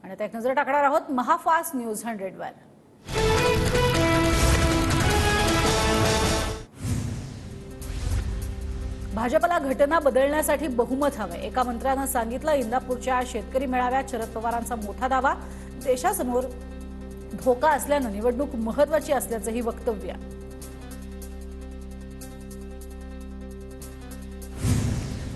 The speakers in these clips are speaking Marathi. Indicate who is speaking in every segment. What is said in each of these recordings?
Speaker 1: आणि आता एक नजर टाकणार आहोत महाफास्ट न्यूज 100 वर। भाजपला घटना बदलण्यासाठी बहुमत हवं, एका मंत्र्यानं सांगितलं। इंदापूरच्या शेतकरी मेळाव्यात शरद पवारांचा मोठा दावा, देशासमोर धोका असल्यानं निवडणूक महत्त्वाची असल्याचंही वक्तव्य।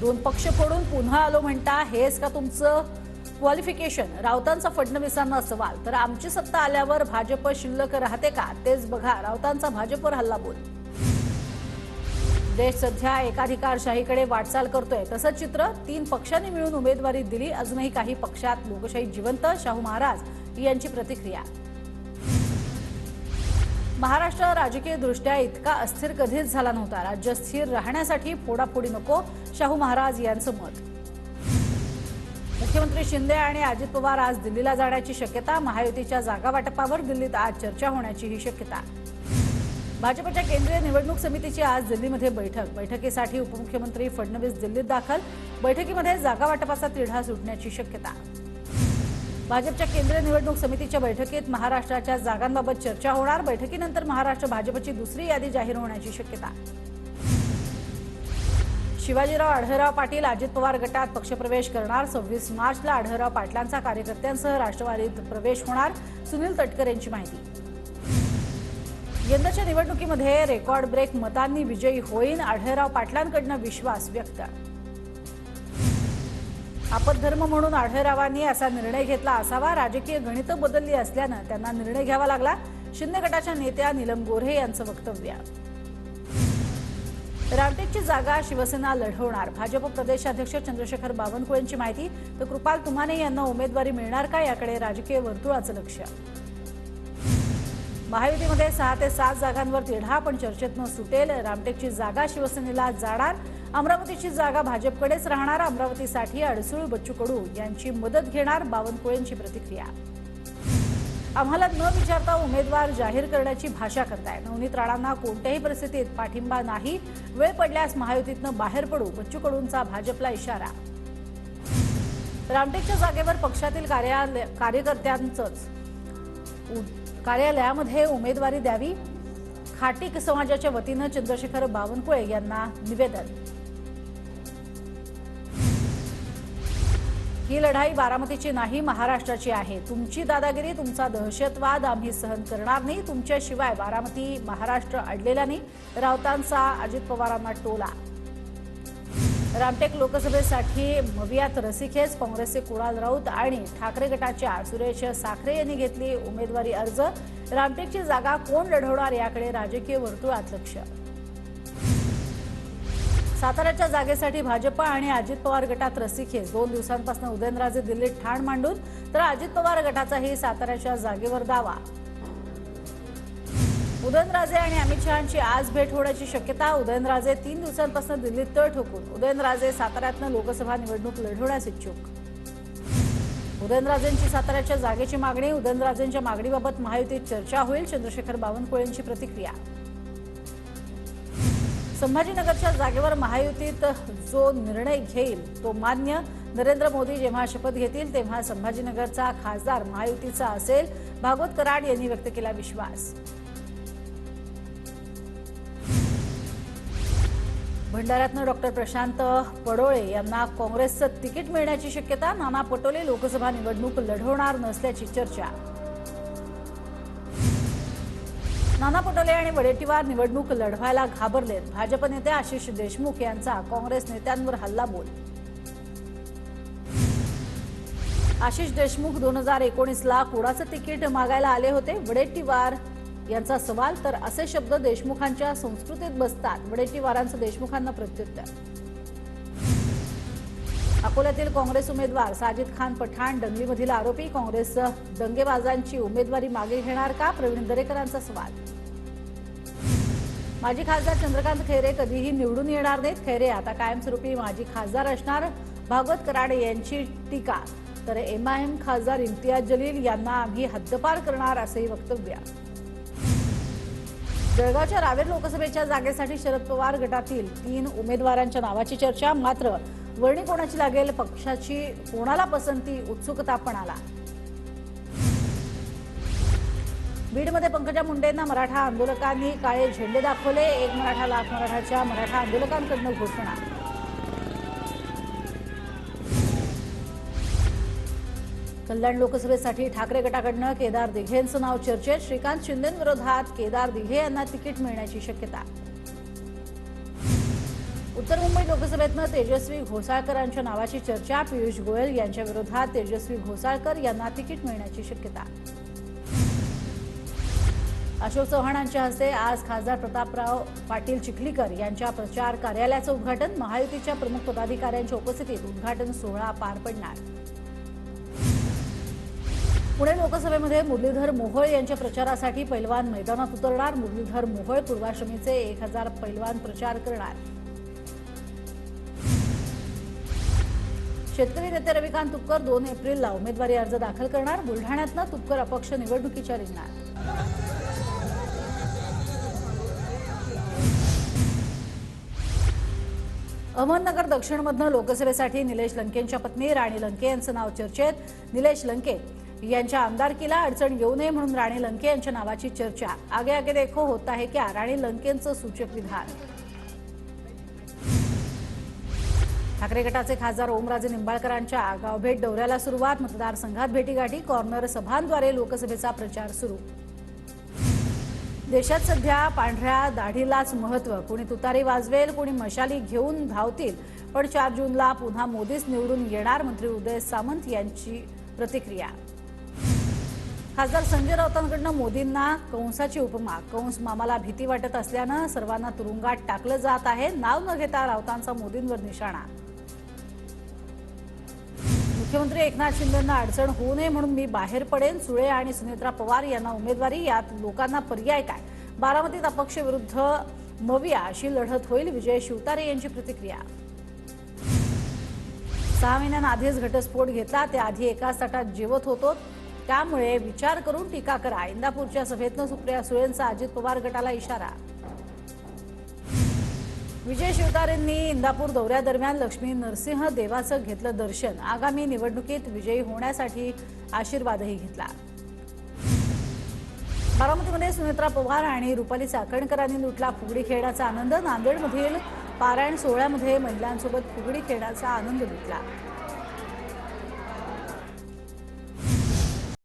Speaker 1: दोन पक्ष फोडून पुन्हा आलो म्हणता, हेच का तुमचं क्वालिफिकेशन? राऊतांचा फडणवीसांना सवाल, तर आमची सत्ता आल्यावर भाजप शिल्लक राहते का तेच बघा, राऊतांचा भाजपवर हल्लाबोल। देश सध्या एकाधिकारशाहीकडे वाटचाल करतोय, तसंच चित्र। 3 पक्षांनी मिळून उमेदवारी दिली, अजूनही काही पक्षात लोकशाही जिवंत, शाहू महाराज यांची प्रतिक्रिया। महाराष्ट्र राजकीय दृष्ट्या इतका अस्थिर कधीच झाला नव्हता, राज्य स्थिर राहण्यासाठी फोडाफोडी नको, शाहू महाराज यांचं मत। मुख्यमंत्री शिंदे आणि अजित पवार आज दिल्लीला जाण्याची शक्यता, महायुतीच्या जागा वाटपावर दिल्लीत आज चर्चा होण्याची ही शक्यता। भाजपच्या केंद्रीय निवडणूक समितीची आज दिल्लीमध्ये बैठकीसाठी उपमुख्यमंत्री फडणवीस दिल्लीत दाखल, बैठकीमध्ये जागा वाटपाचा तिढा सुटण्याची शक्यता। भाजपच्या केंद्रीय निवडणूक समितीच्या बैठकीत महाराष्ट्राच्या जागांबाबत चर्चा होणार, बैठकीनंतर महाराष्ट्र भाजपची दुसरी यादी जाहीर होण्याची शक्यता। शिवाजीराव आढळराव पाटील अजित पवार गटात पक्षप्रवेश करणार, 26 मार्चला आढळराव पाटलांचा कार्यकर्त्यांसह राष्ट्रवादीत प्रवेश होणार, सुनील तटकर यांची माहिती। यंदाच्या निवडणुकीमध्ये रेकॉर्ड ब्रेक मतांनी विजयी होईन, आढळराव पाटलांकडून विश्वास व्यक्त। आपद्धर्म म्हणून आढळरावांनी असा निर्णय घेतला असावा, राजकीय गणितं बदलली असल्यानं त्यांना निर्णय घ्यावा लागला, शिंदे गटाच्या नेत्या नीलम गोऱ्हे यांचं वक्तव्य। रामटेकची जागा शिवसेना लढवणार, भाजप प्रदेशाध्यक्ष चंद्रशेखर बावनकुळेंची माहिती, तर कृपाल तुमाने यांना उमेदवारी मिळणार का याकडे राजकीय वर्तुळाचं लक्ष। महायुतीमध्ये 6 ते 7 जागांवर तिढा, पण चर्चेत न सुटेल, रामटेकची जागा शिवसेनेला जाणार, अमरावतीची जागा भाजपकडेच राहणार, अमरावतीसाठी अडसूळ बच्चू कडू यांची मदत घेणार, बावनकुळेंची प्रतिक्रिया। आम्हाला न विचारता उमेदवार जाहीर करण्याची भाषा करताय, नवनीत राणांना कोणत्याही परिस्थितीत पाठिंबा नाही, वेळ पडल्यास महायुतीतनं बाहेर पडू, बच्चू कडूंचा भाजपला इशारा। रामटेकच्या जागेवर पक्षातील कार्यालयामध्ये उमेदवारी द्यावी, खाटीक समाजाच्या वतीनं चंद्रशेखर बावनकुळे यांना निवेदन। ही लढाई बारामतीची नाही, महाराष्ट्राची आहे, तुमची दादागिरी, तुमचा दहशतवाद आम्ही सहन करणार नाही, तुमच्याशिवाय बारामती महाराष्ट्र अडलेला नाही, राऊतांचा अजित पवारांना टोला। रामटेक लोकसभेसाठी मवियात रसिकेच, काँग्रेसचे कुणाल राऊत आणि ठाकरे गटाच्या सुरेश साखरे यांनी घेतली उमेदवारी अर्ज, रामटेकची जागा कोण लढवणार याकडे राजकीय वर्तुळात लक्ष। साताऱ्याच्या जागेसाठी भाजप आणि अजित पवार गटात रसिकेच, 2 दिवसांपासून उदयनराजे दिल्लीत ठाण मांडून, तर अजित पवार गटाचाही साताऱ्याच्या जागेवर दावा। उदयनराजे आणि अमित शहांची आज भेट होण्याची शक्यता, उदयनराजे 3 दिवसांपासून दिल्लीत तळ ठोकून, उदयनराजे साताऱ्यातनं लोकसभा निवडणूक लढवण्यास इच्छुक। उदयनराजेंची साताऱ्याच्या जागेची मागणी, उदयनराजेंच्या मागणीबाबत महायुतीत चर्चा होईल, चंद्रशेखर बावनकुळेंची प्रतिक्रिया। संभाजीनगरच्या जागेवर महायुतीत जो निर्णय घेईल तो मान्य, नरेंद्र मोदी जेव्हा शपथ घेतील तेव्हा संभाजीनगरचा खासदार महायुतीचा असेल, भागवत कराड यांनी व्यक्त केला विश्वास। भंडाऱ्यातनं डॉक्टर प्रशांत पडोळे यांना काँग्रेसचं तिकीट मिळण्याची शक्यता, नाना पटोले लोकसभा निवडणूक लढवणार नसल्याची चर्चा। नाना पटोले आणि वडेट्टीवार निवडणूक लढवायला घाबरलेत, भाजप नेते आशिष देशमुख यांचा काँग्रेस नेत्यांवर हल्लाबोल। आशिष देशमुख 2019ला कोणाचं तिकीट मागायला आले होते, वडेट्टीवार यांचा सवाल, तर असे शब्द देशमुखांच्या संस्कृतीत बसतात, वडेट्टीवारांचं देशमुखांना प्रत्युत्तर। अकोल्यातील काँग्रेस उमेदवार साजिद खान पठाण दंगलीमधील आरोपी, काँग्रेस दंगेबाजांची उमेदवारी मागे घेणार का, प्रवीण दरेकरांचा सवाल। माजी खासदार चंद्रकांत खैरे कधीही निवडून येणार नाहीत, खैरे आता कायमस्वरूपी माजी खासदार असणार, भागवत कराड यांची टीका, तर एमआयएम खासदार इम्तियाज जलील यांना आम्ही हद्दपार करणार असेही वक्तव्य। जळगावच्या रावेर लोकसभेच्या जागेसाठी शरद पवार गटातील 3 उमेदवारांच्या नावाची चर्चा, मात्र वर्णी कोणाची लागेल, पक्षाची कोणाला पसंती, उत्सुकता पण आला। बीडमध्ये पंकजा मुंडेंना मराठा आंदोलकांनी काळे झेंडे दाखवले. एक मराठा लाख मराठाच्या मराठा आंदोलकांकडून घोषणा. कल्याण लोकसभेसाठी ठाकरे गटाकडून केदार दिघेंचं नाव चर्चेत. श्रीकांत शिंदेंविरोधात केदार दिघे यांना तिकीट मिळण्याची शक्यता. उत्तर मुंबई लोकसभेतनं तेजस्वी घोसाळकरांच्या नावाची चर्चा. पियुष गोयल यांच्या विरोधात तेजस्वी घोसाळकर यांना तिकीट मिळण्याची शक्यता. अशोक चव्हाणांच्या हस्ते आज खासदार प्रतापराव पाटील चिखलीकर यांच्या प्रचार कार्यालयाचं उद्घाटन. महायुतीच्या प्रमुख पदाधिकाऱ्यांच्या उपस्थितीत उद्घाटन सोहळा पार पडणार. पुणे लोकसभेमध्ये मुरलीधर मोहोळ यांच्या प्रचारासाठी पैलवान मैदानात उतरणार. मुरलीधर मोहोळ पूर्वाश्रमीचे 1000 पैलवान प्रचार करणार. शेतकरी नेते रविकांत तुपकर 2 एप्रिलला उमेदवारी अर्ज दाखल करणार. बुलढाण्यातनं तुपकर अपक्ष निवडणुकीच्या रिंगणात. अहमदनगर दक्षिणमधनं लोकसभेसाठी निलेश लंकेंच्या पत्नी राणी लंके यांचं नाव चर्चेत. निलेश लंके यांच्या आमदारकीला अडचण येऊ नये म्हणून राणी लंके यांच्या नावाची चर्चा. आगे आगे देखो होता है क्या, राणी लंकेंचं सूचक विधान. ठाकरे गटाचे खासदार ओमराजे निंबाळकरांच्या गावभेट दौऱ्याला सुरुवात. मतदारसंघात भेटीगाठी, कॉर्नर सभांद्वारे लोकसभेचा प्रचार सुरू. देशात सध्या पांढऱ्या दाढीलाच महत्त्व. कोणी तुतारी वाजवेल, कोणी मशाली घेऊन धावतील, पण 4 जूनला पुन्हा मोदीच निवडून येणार. मंत्री उदय सामंत यांची प्रतिक्रिया. खासदार संजय राऊतांकडून मोदींना कंसाची उपमा. कंस मामाला भीती वाटत असल्यानं सर्वांना तुरुंगात टाकलं जात आहे. नाव न घेता राऊतांचा मोदींवर निशाणा. मुख्यमंत्री एकनाथ शिंदेंना अडचण होऊ नये म्हणून मी बाहेर पडेन. सुळे आणि सुनेत्रा पवार यांना उमेदवारी, यात लोकांना पर्याय काय. बारामतीत अपक्ष विरुद्ध मविया अशी लढत होईल. विजय शिवतारे यांची प्रतिक्रिया. 6 महिन्यांआधीच घटस्फोट घेतला. त्याआधी एकाच ताटात जेवत होतो, त्यामुळे विचार करून टीका करा. इंदापूरच्या सभेतनं सुप्रिया सुळेंचा अजित पवार गटाला इशारा. विजय शिवतारेंनी इंदापूर दौऱ्यादरम्यान लक्ष्मी नरसिंह देवाचं घेतलं दर्शन. आगामी निवडणुकीत विजयी होण्यासाठी आशीर्वादही घेतला. बारामतीमध्ये सुनेत्रा पवार आणि रुपाली चाकणकरांनी लुटला फुगडी खेळण्याचा आनंद. नांदेडमधील पारायण सोहळ्यामध्ये महिलांसोबत फुगडी खेळण्याचा आनंद लुटला.